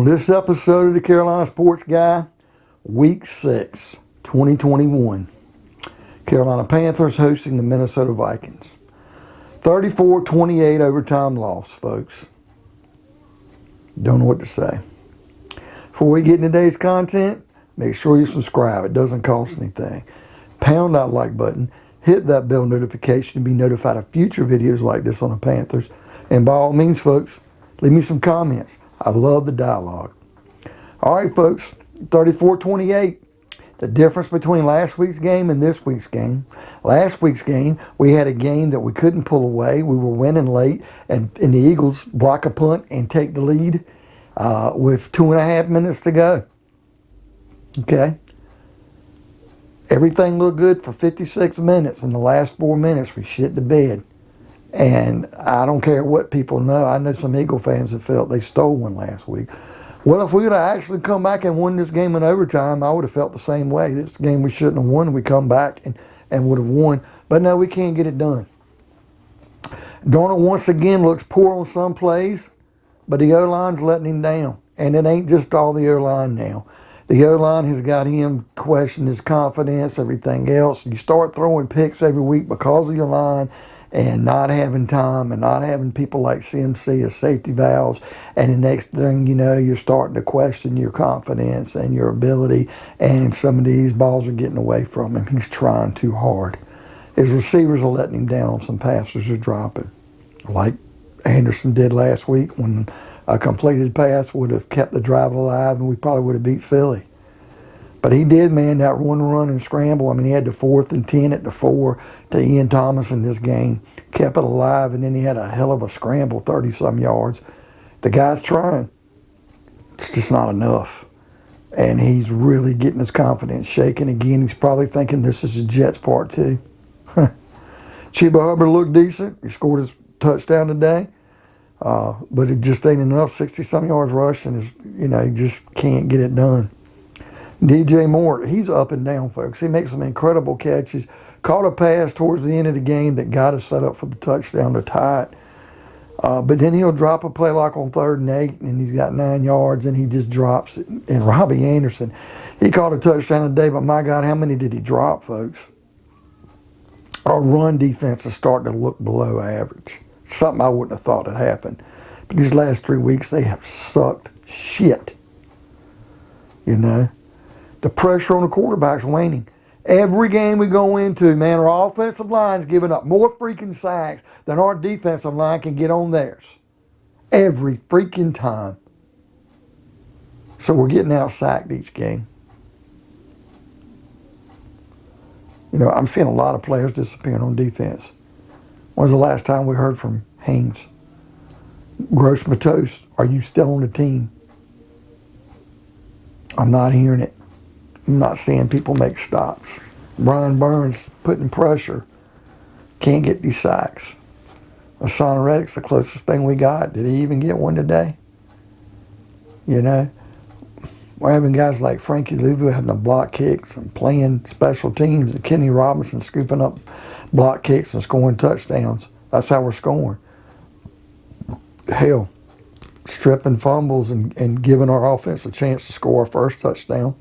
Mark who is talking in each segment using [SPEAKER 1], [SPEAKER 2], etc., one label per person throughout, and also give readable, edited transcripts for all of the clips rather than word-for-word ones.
[SPEAKER 1] On this episode of the Carolina Sports Guy, Week 6, 2021, Carolina Panthers hosting the Minnesota Vikings. 34-28 overtime loss, folks. Don't know what to say. Before we get into today's content, make sure you subscribe. It doesn't cost anything. Pound that like button. Hit that bell notification to be notified of future videos like this on the Panthers. And by all means, folks, leave me some comments. I love the dialogue. All right, folks, 34-28. The difference between last week's game and this week's game. Last week's game, we had a game that we couldn't pull away. We were winning late, and the Eagles block a punt and take the lead with 2.5 minutes to go. Okay? Everything looked good for 56 minutes. In the last 4 minutes, we shit the bed. And I don't care what people know. I know some Eagle fans have felt they stole one last week. Well, if we would have actually come back and won this game in overtime, I would have felt the same way. This game we shouldn't have won. We come back and would have won. But no, we can't get it done. Darnold once again looks poor on some plays, but the O-line's letting him down. And it ain't just all the O-line now. The O-line has got him questioning his confidence, everything else. You start throwing picks every week because of your line and not having time and not having people like CMC as safety valves. And the next thing you know, you're starting to question your confidence and your ability. And some of these balls are getting away from him. He's trying too hard. His receivers are letting him down on some passes are dropping. Like Anderson did last week when a completed pass would have kept the drive alive and we probably would have beat Philly. But he did, man, that one run and scramble. I mean, he had the 4th and 10 at the 4 to Ian Thomas in this game. Kept it alive, and then he had a hell of a scramble, 30-some yards. The guy's trying. It's just not enough. And he's really getting his confidence shaken again. He's probably thinking this is a Jets part 2. Chuba Hubbard looked decent. He scored his touchdown today. But it just ain't enough. 60-some yards rushing is, he just can't get it done. DJ Moore, he's up and down, folks. He makes some incredible catches. Caught a pass towards the end of the game that got us set up for the touchdown to tie it. But then he'll drop a play like on 3rd and 8, and he's got 9 yards, and he just drops it. And Robbie Anderson, he caught a touchdown today, but my God, how many did he drop, folks? Our run defense is starting to look below average. Something I wouldn't have thought had happened. But these last 3 weeks, they have sucked shit. The pressure on the quarterback's waning. Every game we go into, man, our offensive line's giving up more freaking sacks than our defensive line can get on theirs. Every freaking time. So we're getting out-sacked each game. I'm seeing a lot of players disappearing on defense. When's the last time we heard from Haynes? Gross Matos, are you still on the team? I'm not hearing it. I'm not seeing people make stops. Brian Burns putting pressure. Can't get these sacks. Hassan Reddick's the closest thing we got. Did he even get one today? We're having guys like Frankie Louvu having the block kicks and playing special teams, and Kenny Robinson scooping up block kicks and scoring touchdowns. That's how we're scoring. Hell, stripping fumbles and giving our offense a chance to score our first touchdown.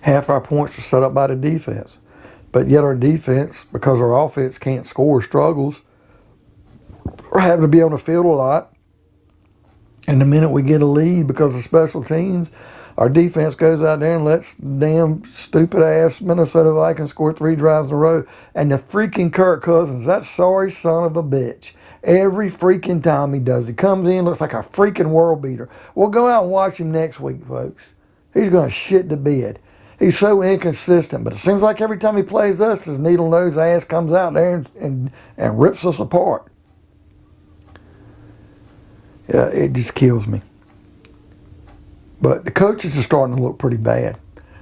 [SPEAKER 1] Half our points are set up by the defense. But yet our defense, because our offense can't score, struggles. We're having to be on the field a lot. And the minute we get a lead because of special teams, our defense goes out there and lets damn stupid-ass Minnesota Vikings score 3 drives in a row. And the freaking Kirk Cousins, that sorry son of a bitch, every freaking time he does, he comes in, looks like a freaking world beater. We'll go out and watch him next week, folks. He's going to shit the bed. He's so inconsistent, but it seems like every time he plays us, his needle-nosed ass comes out there and rips us apart. Yeah, it just kills me. But the coaches are starting to look pretty bad.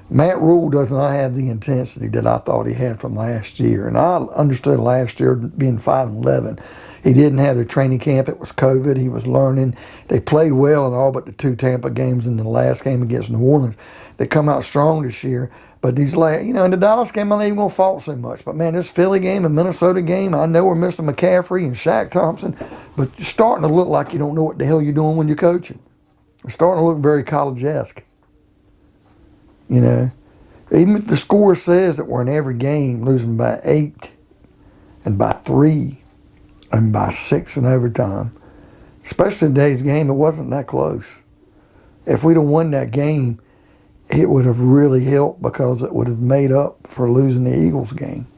[SPEAKER 1] Matt Rule does not have the intensity that I thought he had from last year. And I understood last year being 5-11. He didn't have the training camp. It was COVID. He was learning. They played well in all but the 2 Tampa games and the last game against New Orleans. They come out strong this year. But these last, in the Dallas game, I'm not even going to fault so much. But, man, this Philly game and Minnesota game, I know we're missing McCaffrey and Shaq Thompson. But you're starting to look like you don't know what the hell you're doing when you're coaching. We're starting to look very college-esque. You know, even if the score says that we're in every game losing by 8 and by 3 and by 6 in overtime, especially today's game, it wasn't that close. If we'd have won that game, it would have really helped because it would have made up for losing the Eagles game.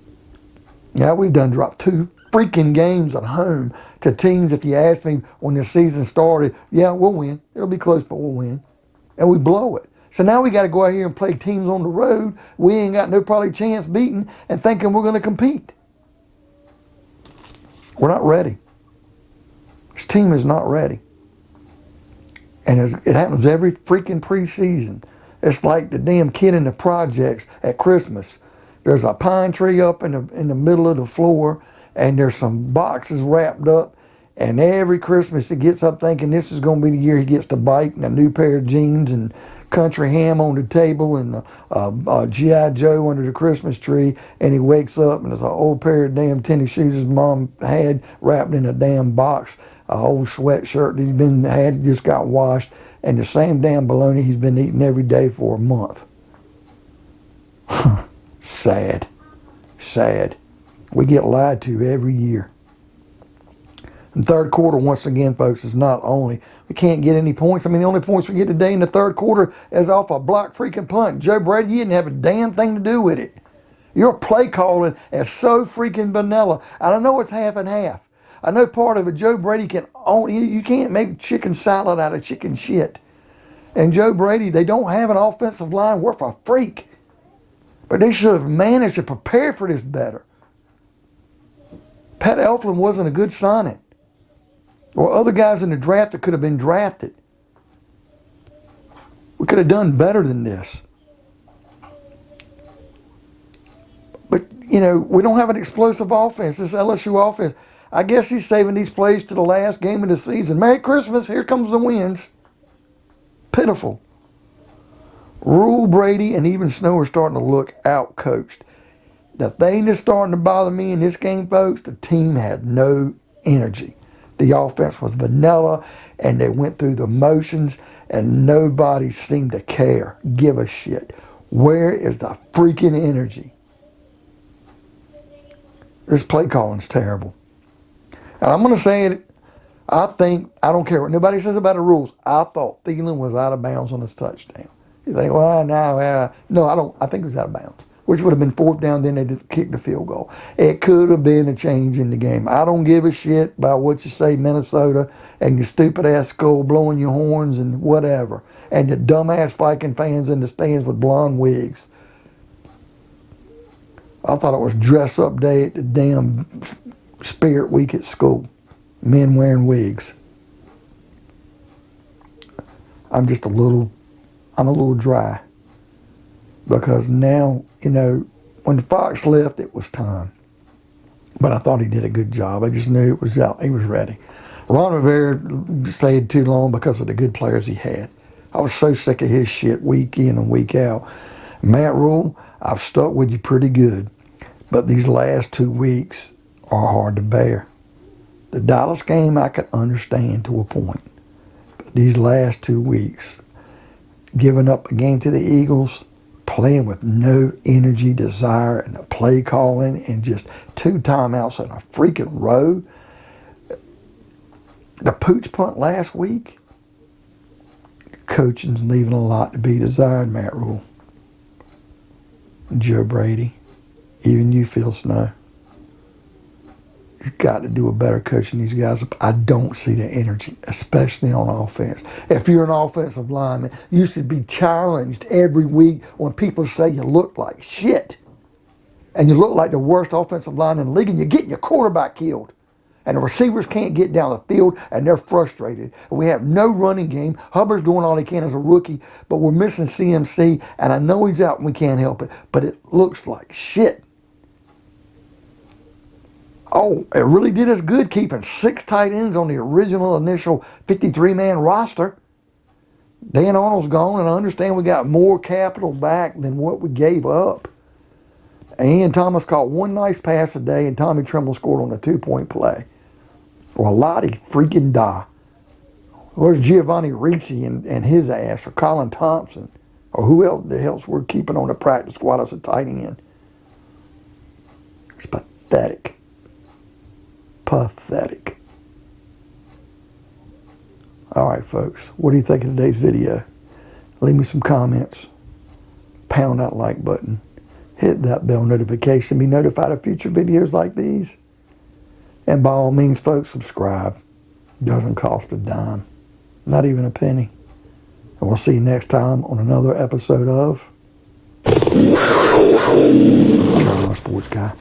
[SPEAKER 1] Yeah, we've done dropped 2 freaking games at home to teams, if you ask me when the season started, yeah, we'll win. It'll be close, but we'll win. And we blow it. So now we got to go out here and play teams on the road we ain't got no probably chance beating and thinking we're going to compete. We're not ready. This team is not ready. And it happens every freaking preseason. It's like the damn kid in the projects at Christmas. There's a pine tree up in the middle of the floor, and there's some boxes wrapped up. And every Christmas he gets up thinking this is going to be the year he gets the bike and a new pair of jeans and country ham on the table and a G.I. Joe under the Christmas tree. And he wakes up and there's an old pair of damn tennis shoes his mom had wrapped in a damn box, an old sweatshirt that just got washed, and the same damn bologna he's been eating every day for a month. Sad. Sad. We get lied to every year. And third quarter, once again, folks, is not only we can't get any points. I mean, the only points we get today in the third quarter is off a block freaking punt. Joe Brady, you didn't have a damn thing to do with it. Your play calling is so freaking vanilla. And I know it's half and half. I know part of it, Joe Brady you can't make chicken salad out of chicken shit. And Joe Brady, they don't have an offensive line worth a freak. But they should have managed to prepare for this better. Pat Elflein wasn't a good signing. Or other guys in the draft that could have been drafted. We could have done better than this. But, you know, we don't have an explosive offense. This LSU offense, I guess he's saving these plays to the last game of the season. Merry Christmas, here comes the wins. Pitiful. Rule, Brady, and even Snow are starting to look out-coached. The thing that's starting to bother me in this game, folks, the team had no energy. The offense was vanilla, and they went through the motions, and nobody seemed to care, give a shit. Where is the freaking energy? This play calling's terrible. And I'm going to say it, I don't care what nobody says about the rules, I thought Thielen was out of bounds on his touchdown. You think, well, no, I think he was out of bounds, which would have been 4th down, then they just kicked the field goal. It could have been a change in the game. I don't give a shit about what you say, Minnesota, and your stupid-ass skull blowing your horns and whatever, and the dumbass Viking fans in the stands with blonde wigs. I thought it was dress-up day at the damn Spirit Week at school. Men wearing wigs. I'm a little dry. Because now, you know, when the Fox left, it was time. But I thought he did a good job. I just knew it was out. He was ready. Ron Rivera stayed too long because of the good players he had. I was so sick of his shit week in and week out. Matt Rule, I've stuck with you pretty good. But these last 2 weeks are hard to bear. The Dallas game I could understand to a point. But these last 2 weeks, giving up a game to the Eagles, playing with no energy, desire, and a play calling, and just 2 timeouts in a freaking row. The pooch punt last week, coaching's leaving a lot to be desired, Matt Rule. Joe Brady, even you, Phil Snow. You've got to do a better coaching these guys up. I don't see the energy, especially on offense. If you're an offensive lineman, you should be challenged every week when people say you look like shit. And you look like the worst offensive line in the league, and you're getting your quarterback killed. And the receivers can't get down the field, and they're frustrated. We have no running game. Hubbard's doing all he can as a rookie, but we're missing CMC, and I know he's out and we can't help it, but it looks like shit. Oh, it really did us good keeping 6 tight ends on the original initial 53-man roster. Dan Arnold's gone, and I understand we got more capital back than what we gave up. And Ian Thomas caught 1 nice pass a day, and Tommy Tremble scored on a 2-point play. Well, Lottie freaking die. Where's Giovanni Ricci and his ass, or Colin Thompson, or who else the hell's we're keeping on the practice squad as a tight end? It's pathetic. Pathetic. All right, folks. What do you think of today's video? Leave me some comments. Pound that like button. Hit that bell notification. Be notified of future videos like these. And by all means, folks, subscribe. Doesn't cost a dime. Not even a penny. And we'll see you next time on another episode of Carolina Sports Guy.